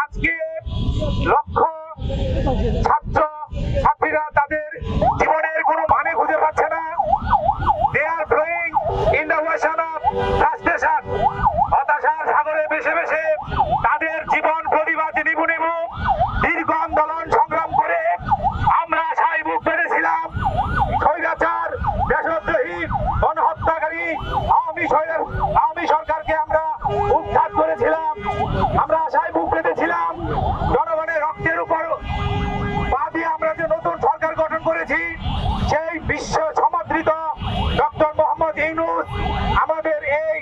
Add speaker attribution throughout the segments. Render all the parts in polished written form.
Speaker 1: আজকে লক্ষ ছাত্র ছাত্রীরা তাদের জীবনের কোনো মানে খুঁজে পাচ্ছে না। They are flowing in the ocean of frustration. হতাশার সাগরে ভেসে ভেসে তাদের জীবন প্রতিবাদ নিবু নিবু দীর্ঘ আন্দোলন সংগ্রাম করে আমরা আশায় বুক পেরেছিলাম। স্বৈরাচার, দেশদ্রোহী, গণহত্যাকারী আওয়ামী সরকারকে আমরা উৎখাত করেছিলাম। আমরা আশায় বুক পেতেছিলাম। জনগণের রক্তের উপর পা দিয়ে আমরা যে নতুন সরকার গঠন করেছি, সেই বিশ্ব সমাদৃত ডক্টর মোহাম্মদ ইউনূস আমাদের এই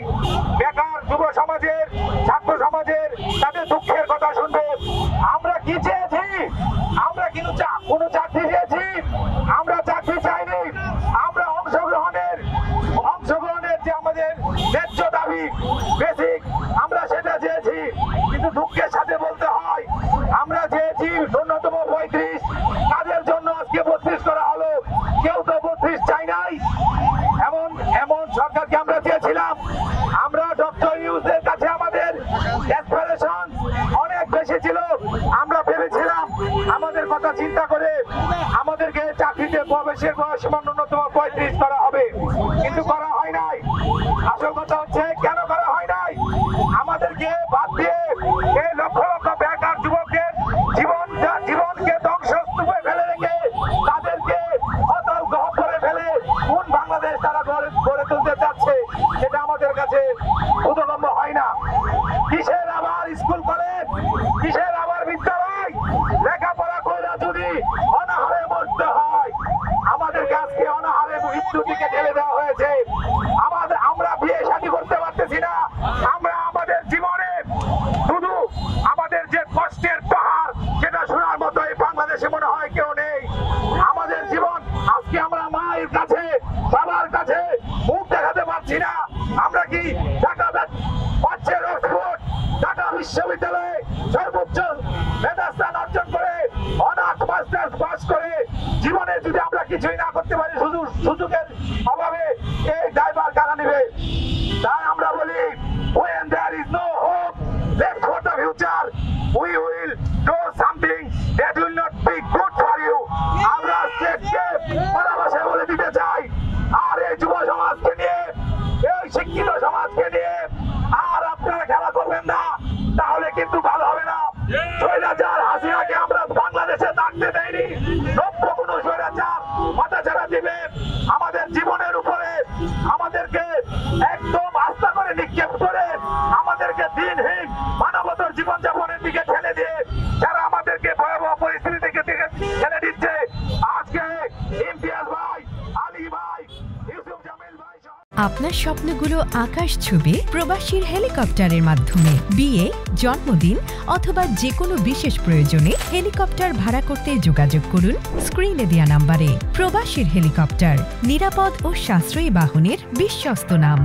Speaker 1: বেকার যুব সমাজের, ছাত্র সমাজের তাদের দুঃখের কথা শুনবে। আমরা কি চেয়েছি? আমরা কিন্তু কোনো চাকরি চেয়েছি? আমরা চাকরি চাইনি। আমরা অংশগ্রহণের যে আমাদের ন্যায্য দাবি, বেসিক, আমরা সেটা চেয়েছি। কিন্তু দুঃখের সাথে বলতে হয়, আমরা চেয়েছি ন্যূনতম 35, কাদের জন্য আজকে 32 করা হলো। কেউ তো 32 চাই নাই। এমন সরকারকে আমরা চেয়েছিলাম। আমরা ডক্টর ইউনূসের কাছে আমাদের এসপিরেশন অনেক বেশি ছিল। আমরা ভেবেছিলাম আমাদের কথা চিন্তা করে আমাদেরকে চাকরিতে প্রবেশের বয়স ন্যূনতম 35 করা হবে, কিন্তু করা হয় নাই। আসল কথা হচ্ছে কেন করা হয় নাই? আমাদেরকে বাদ দিয়ে এই লক্ষ লক্ষ বেকার যুবকের জীবনকে ধ্বংসস্তূপে ফেলে রেখে তাদেরকে অতল গহ্বরে ফেলে কোন বাংলাদেশ তারা গড়ে তুলতে চাচ্ছে, সেটা আমাদের কাছে বোধগম্য হয় না। কিসের আবার স্কুল কলেজ, কিসের আবার বিদ্যালয়? লেখাপড়া করে যদি অনাহারে মরতে হয়, আমাদেরকে আজকে অনাহারে মৃত্যুর দিকে ঠেলে দেওয়া হয়েছে। আমরা বিয়ে শাদী করতে পারতেছি না। আমরা আমাদের জীবনে শুধু আমাদের যে কষ্টের পাহাড়, সেটা শোনার মতো এই বাংলাদেশে মনে হয় কেউ নেই। আমাদের জীবন আজকে আমরা মায়ের কাছে, বাবার কাছে মুখ দেখাতে পারছি না। আমরা কি ঢাকা পাচ্ছেন অক্সফোর্ড, ঢাকা বিশ্ববিদ্যালয়ে সর্বোচ্চ মেধাস্থান অর্জন করে অনার্স মাস্টার্স পাস করে জীবনে যদি আমরা কিছুই না করতে পারি, সুযোগের অভাবে এই দায়ভার কারা নেবে? তাই আমরা বলি, when there is no hope left for the future, we will do something that will not be good for you. আমরা স্টেটকে ভালোবাসা বলে দিতে চাই। আর এই যুব সমাজকে নিয়ে, এই শিক্ষিত সমাজকে নিয়ে আর আপনারা খেলা করবেন না, তাহলে কিন্তু ভালো হবে না। স্বৈরাচার হাসিনাকে আমরা বাংলাদেশে থাকতে দেয়নি। নব্য কোন স্বৈরাচার মাথাচাড়া দিবে আমাদের জীবনের উপরে, আমাদেরকে একদম আস্থা করে নিক্ষেপ করে আমাদেরকে দিনহীন মানবতার জীবনযাপনের দিকে ঠেলে দিয়ে যারা আমাদেরকে ভয়াবহ পরিস্থিতি থেকে ঠেলে দিচ্ছে, আজকে ইমতিয়াজ ভাই, আলী ভাই, ইউসুফ জামিল ভাই,
Speaker 2: আপনার স্বপ্নগুলো আকাশ ছুবে প্রবাসীর হেলিকপ্টারের মাধ্যমে। বিয়ে, জন্মদিন অথবা যে কোনো বিশেষ প্রয়োজনে হেলিকপ্টার ভাড়া করতে যোগাযোগ করুন স্ক্রিনে দেয়া নাম্বারে। প্রবাসীর হেলিকপ্টার, নিরাপদ ও সাশ্রয়ী বাহনের বিশ্বস্ত নাম।